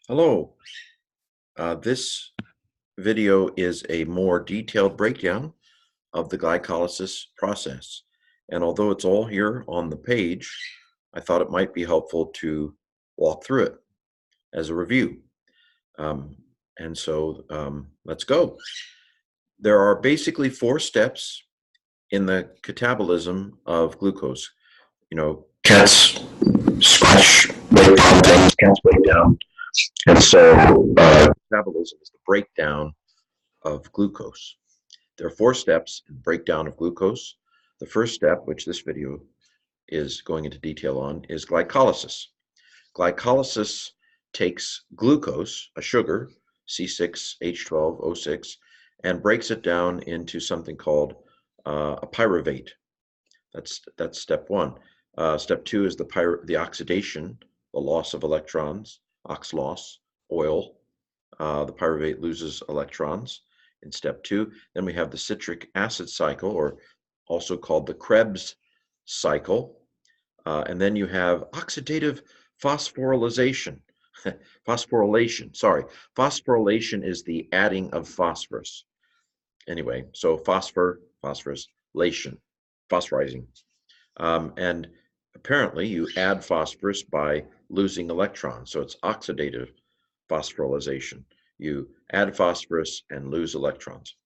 Hello. This video is a more detailed breakdown of the glycolysis process. And although it's all here on the page, I thought it might be helpful to walk through it as a review. Let's go. There are basically 4 steps in the catabolism of glucose. Cats scratch, break down things, cats break down. And so metabolism is the breakdown of glucose. There are 4 steps in the breakdown of glucose. The first step, which this video is going into detail on, is glycolysis. Glycolysis takes glucose, a sugar, C6H12O6, and breaks it down into something called a pyruvate. That's step 1. Step 2 is the oxidation, the loss of electrons, ox loss, oil. The pyruvate loses electrons in step 2. Then we have the citric acid cycle, or also called the Krebs cycle. And then you have oxidative phosphorylation. Phosphorylation is the adding of phosphorus. Anyway, so phosphorylation, phosphorizing. And apparently you add phosphorus by losing electrons. So it's oxidative phosphorylation. You add phosphorus and lose electrons.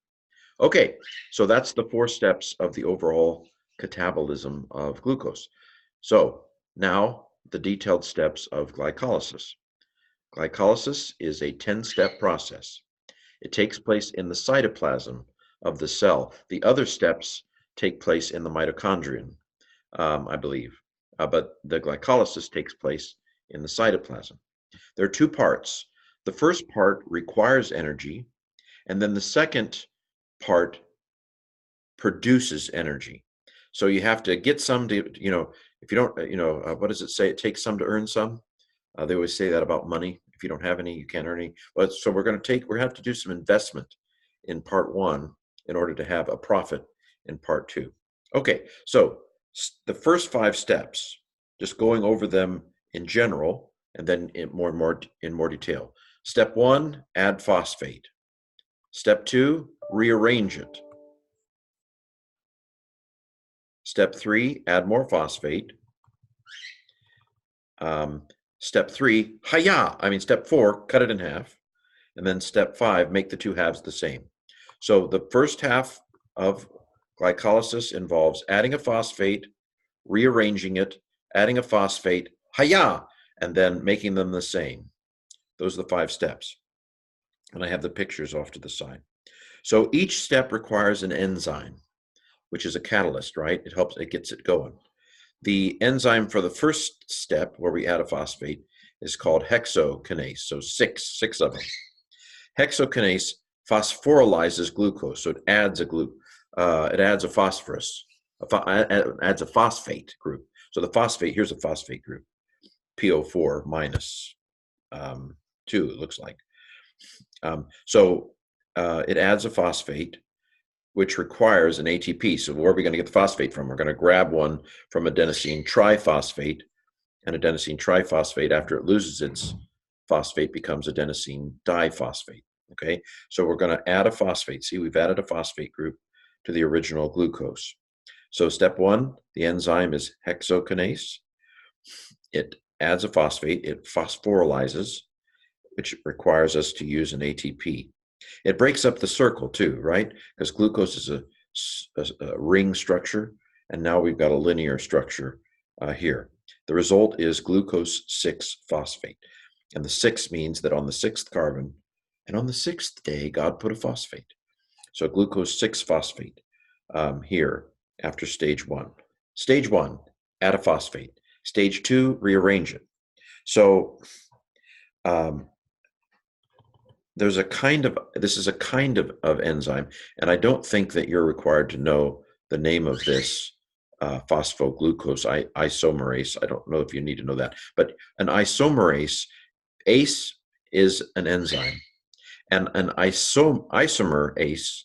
Okay, so that's the 4 steps of the overall catabolism of glucose. So now the detailed steps of glycolysis. Glycolysis is a 10-step process. It takes place in the cytoplasm of the cell. The other steps take place in the mitochondrion, I believe. But the glycolysis takes place in the cytoplasm. There are 2 parts. The first part requires energy, and then the second part produces energy. So you have to get some to, if you don't, what does it say? It takes some to earn some. They always say that about money. If you don't have any, you can't earn any. But so we're going to have to do some investment in part 1 in order to have a profit in part 2. Okay, so the first 5 steps, just going over them in general, and then in more detail. Step 1, add phosphate. Step 2, rearrange it. Step 3, add more phosphate. Step 4, cut it in half. And then step 5, make the 2 halves the same. So the first half of glycolysis involves adding a phosphate, rearranging it, adding a phosphate, and then making them the same. Those are the 5 steps. And I have the pictures off to the side. So each step requires an enzyme, which is a catalyst, right? It gets it going. The enzyme for the first step, where we add a phosphate, is called hexokinase. So six of them. Hexokinase phosphorylizes glucose, so it adds a phosphorus, adds a phosphate group. So the phosphate, here's a phosphate group, PO4 minus 2, it looks like. It adds a phosphate, which requires an ATP. So where are we going to get the phosphate from? We're going to grab one from adenosine triphosphate, and adenosine triphosphate, after it loses its phosphate, becomes adenosine diphosphate. Okay, so we're going to add a phosphate. See, we've added a phosphate group to the original glucose. So step 1, the enzyme is hexokinase. It adds a phosphate, it phosphorylizes, which requires us to use an ATP. It breaks up the circle too, right? Because glucose is a ring structure, and now we've got a linear structure here. The result is glucose 6-phosphate. And the 6 means that on the 6th carbon, and on the 6th day, God put a phosphate. So glucose 6-phosphate here after stage 1. Stage 1, add a phosphate. Stage 2, rearrange it. So this is a kind of enzyme, and I don't think that you're required to know the name of this phosphoglucose isomerase. I don't know if you need to know that, but an isomerase, ACE is an enzyme, and an isomerase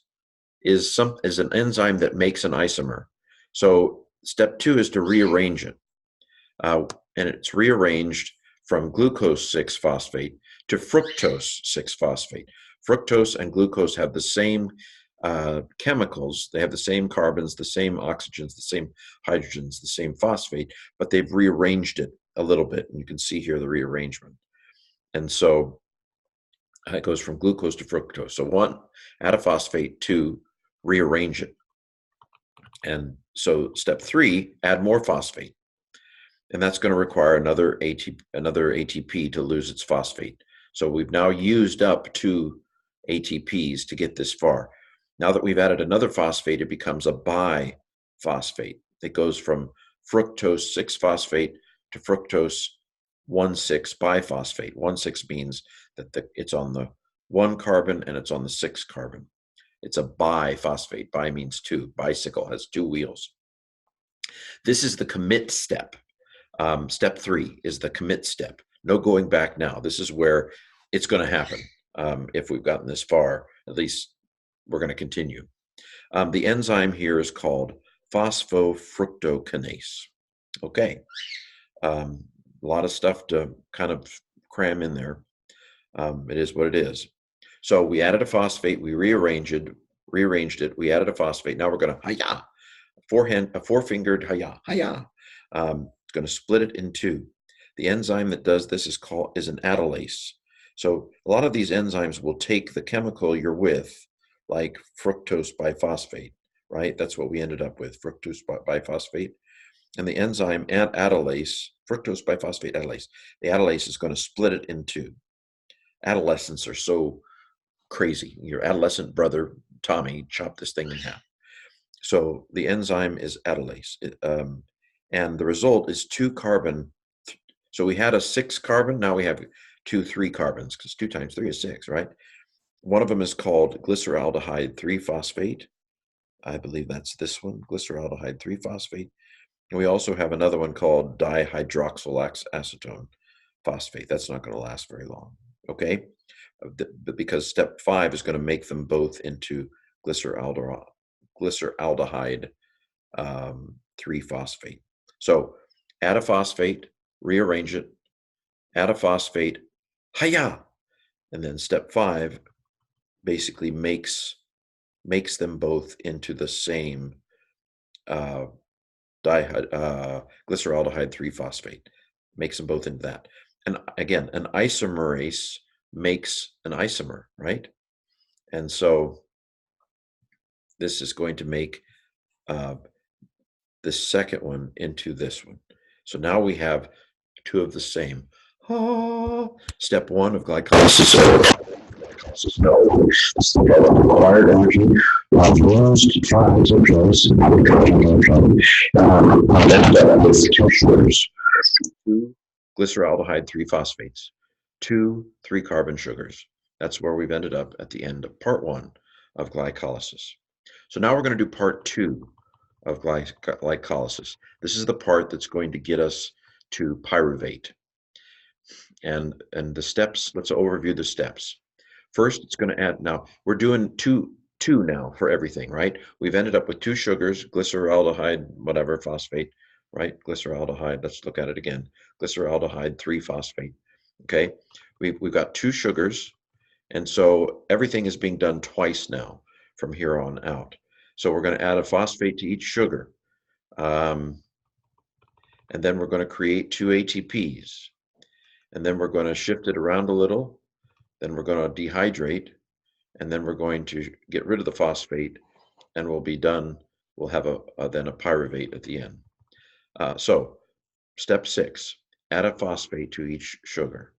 is an enzyme that makes an isomer. So step 2 is to rearrange it, and it's rearranged from glucose 6-phosphate to fructose 6-phosphate. Fructose and glucose have the same chemicals. They have the same carbons, the same oxygens, the same hydrogens, the same phosphate, but they've rearranged it a little bit. And you can see here the rearrangement. And so it goes from glucose to fructose. So 1, add a phosphate. 2, rearrange it. And so step 3, add more phosphate. And that's going to require another ATP to lose its phosphate. So we've now used up 2 ATPs to get this far. Now that we've added another phosphate, it becomes a biphosphate. It goes from fructose 6-phosphate to fructose 1,6 biphosphate. 1,6 means that it's on the 1 carbon and it's on the 6 carbon. It's a biphosphate. Bi means 2. Bicycle has 2 wheels. This is the commit step. Step 3 is the commit step. No going back now. This is where it's going to happen. If we've gotten this far, at least we're going to continue. The enzyme here is called phosphofructokinase. Okay. A lot of stuff to kind of cram in there. It is what it is. So we added a phosphate, we rearranged it, we added a phosphate. Now we're going to, hi-ya, a four-fingered hi-ya, hi-ya. It's going to split it in 2. The enzyme that does this is an atolase. So a lot of these enzymes will take the chemical you're with, like fructose biphosphate, right? That's what we ended up with, fructose biphosphate. And the enzyme atolase, fructose biphosphate atolase, the atolase is going to split it in 2. Adolescents are so crazy. Your adolescent brother, Tommy, chopped this thing in half. So the enzyme is atolase. And the result is 2 carbon. So we had a 6 carbon. Now we have 2 3 carbons, because 2 times 3 is 6, right? One of them is called glyceraldehyde 3-phosphate. I believe that's this one, glyceraldehyde 3-phosphate. And we also have another one called dihydroxylacetone phosphate. That's not going to last very long, okay? Because step 5 is going to make them both into glyceraldehyde 3-phosphate. So add a phosphate, rearrange it, add a phosphate, hi-ya! And then step 5 basically makes them both into the same glyceraldehyde 3-phosphate. Makes them both into that. And again, an isomerase makes an isomer, right? And so this is going to make the second one into this one. So now we have 2 of the same. Step 1 of glycolysis. Required energy was to try to place with 2 sugars. 2 glyceraldehyde 3-phosphates, 2 3-carbon sugars. That's where we've ended up at the end of part 1 of glycolysis. So now we're going to do part 2 of glycolysis. This is the part that's going to get us to pyruvate. And the steps, let's overview the steps. First, it's going to add, now we're doing two now for everything, right? We've ended up with 2 sugars, glyceraldehyde, whatever, phosphate, right? Glyceraldehyde, let's look at it again. Glyceraldehyde 3-phosphate, okay? We've got 2 sugars, and so everything is being done twice now from here on out. So we're going to add a phosphate to each sugar. And then we're going to create 2 ATPs. And then we're going to shift it around a little. Then we're going to dehydrate. And then we're going to get rid of the phosphate. And we'll be done. We'll have then a pyruvate at the end. So step 6, add a phosphate to each sugar.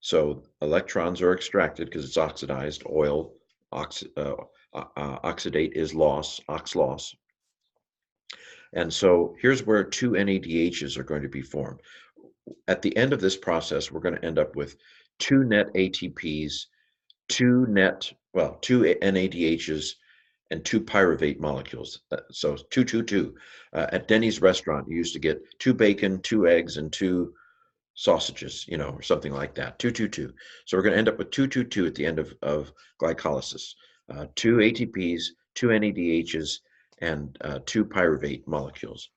So electrons are extracted because it's oxidized. Oil, oxidate is loss, ox loss. And so here's where 2 NADHs are going to be formed. At the end of this process, we're going to end up with 2 net ATPs, 2 NADHs, and 2 pyruvate molecules. So 2, 2, 2. At Denny's restaurant, you used to get 2 bacon, 2 eggs, and 2 sausages, or something like that. 2, 2, 2. So we're going to end up with 2, 2, 2 at the end of glycolysis. 2 ATPs, 2 NADHs, and 2 pyruvate molecules.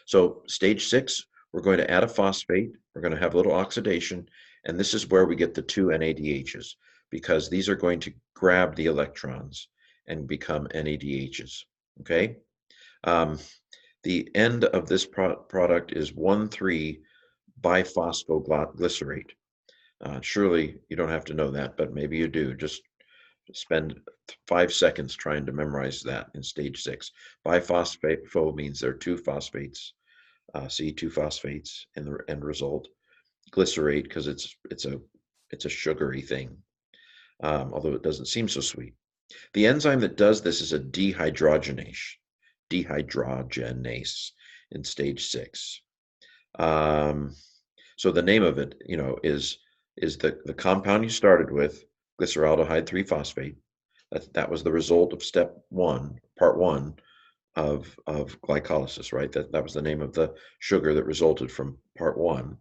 So stage 6, we're going to add a phosphate, We're going to have a little oxidation, and this is where we get the two NADHs, because these are going to grab the electrons and become NADHs, okay? The end of this product is 1,3-biphosphoglycerate. Surely you don't have to know that, but maybe you do. Just spend 5 seconds trying to memorize that in stage 6. Biphospho means there are two phosphates, C2 phosphates in the end result. Glycerate because it's a sugary thing, although it doesn't seem so sweet. The enzyme that does this is a dehydrogenase in stage 6. So the name of it, is the compound you started with, glyceraldehyde 3-phosphate. That was the result of step 1, part 1 of glycolysis, right? That was the name of the sugar that resulted from part 1.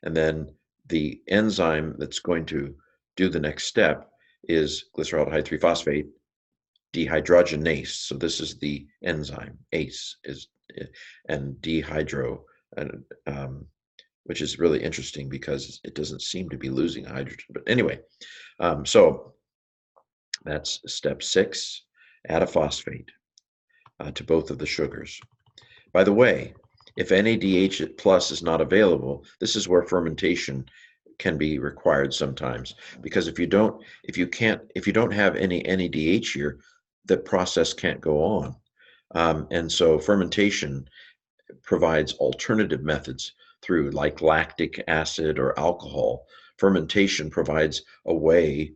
And then the enzyme that's going to do the next step is glyceraldehyde 3-phosphate dehydrogenase. So this is the enzyme. ACE is, and dehydro, which is really interesting because it doesn't seem to be losing hydrogen. But anyway, so that's step 6, add a phosphate to both of the sugars. By the way, if NADH plus is not available, this is where fermentation can be required sometimes, because if you don't have any NADH here, the process can't go on. And so fermentation provides alternative methods through like lactic acid or alcohol. Fermentation provides a way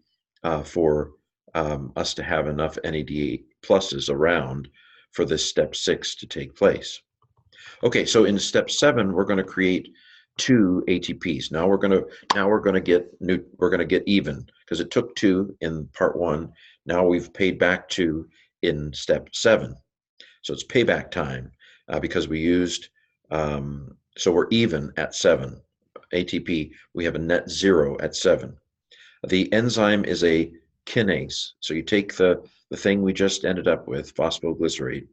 for us to have enough NADH pluses around for this step 6 to take place. Okay, so in step 7, we're going to create 2 ATPs. Now we're going to get even, because it took 2 in part 1. Now we've paid back 2 in step 7. So it's payback time because we used, so we're even at 7 ATP. We have a net 0 at 7. The enzyme is a kinase. So you take the thing we just ended up with, phosphoglycerate,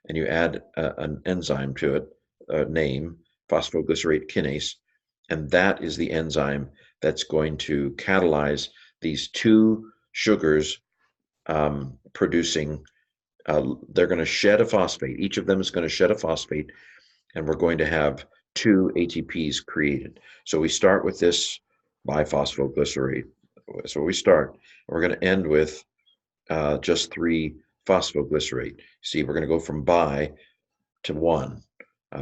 and you add an enzyme to it, name, phosphoglycerate kinase, and that is the enzyme that's going to catalyze these 2 sugars producing, they're going to shed a phosphate. Each of them is going to shed a phosphate, and we're going to have 2 ATPs created. So we start with this biphosphoglycerate. So we start, we're going to end with just 3-phosphoglycerate. See, we're going to go from bi to 1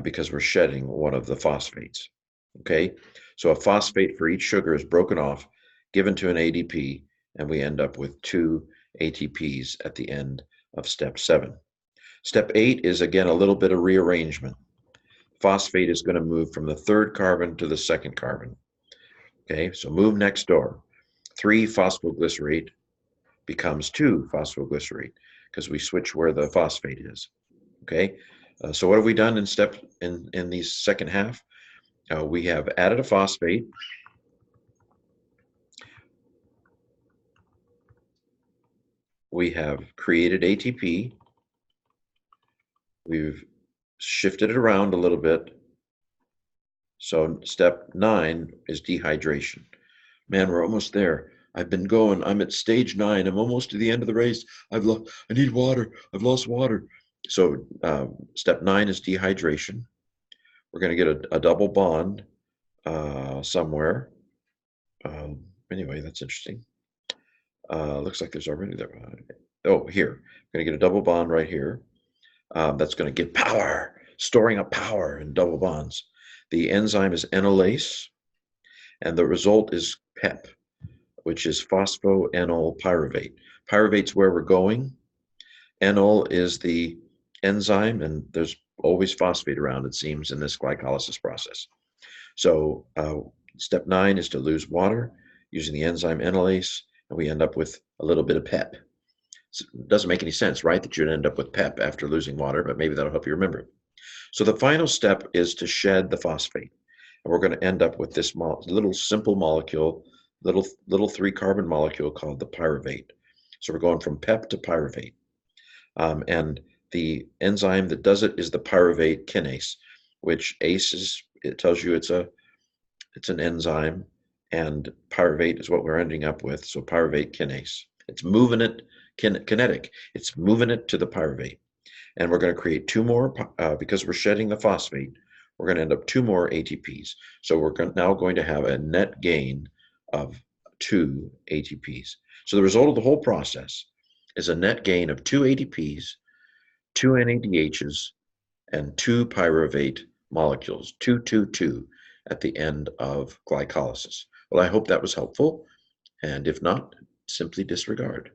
because we're shedding one of the phosphates. Okay, so a phosphate for each sugar is broken off, given to an ADP, and we end up with 2 ATPs at the end of step 7. Step 8 is again a little bit of rearrangement. Phosphate is going to move from the 3rd carbon to the 2nd carbon. Okay, so move next door. 3-phosphoglycerate becomes 2-phosphoglycerate because we switch where the phosphate is. Okay, so what have we done in the second half? We have added a phosphate. We have created ATP. We've shifted it around a little bit. So step 9 is dehydration. Man, we're almost there. I've been going. I'm at stage 9. I'm almost to the end of the race. I need water. I've lost water. So step 9 is dehydration. We're going to get a double bond somewhere. Anyway, that's interesting. Looks like there's already there. Oh, here. We're going to get a double bond right here. That's going to give power, storing up power in double bonds. The enzyme is enolase, and the result is PEP, which is phosphoenol pyruvate. Pyruvate's where we're going. Enol is the enzyme, and there's always phosphate around, it seems, in this glycolysis process. So step 9 is to lose water using the enzyme enolase, and we end up with a little bit of PEP. It doesn't make any sense, right, that you'd end up with PEP after losing water, but maybe that'll help you remember it. So the final step is to shed the phosphate. And we're going to end up with this little simple molecule, little 3-carbon molecule called the pyruvate. So we're going from PEP to pyruvate. And the enzyme that does it is the pyruvate kinase, which ACE is, it tells you it's It's an enzyme, and pyruvate is what we're ending up with. So pyruvate kinase. It's moving it kinetic. It's moving it to the pyruvate. And we're going to create two more, because we're shedding the phosphate, we're going to end up two more ATPs. So we're now going to have a net gain of 2 ATPs. So the result of the whole process is a net gain of 2 ATPs, 2 NADHs, and 2 pyruvate molecules, 2, at the end of glycolysis. Well, I hope that was helpful, and if not, simply disregard.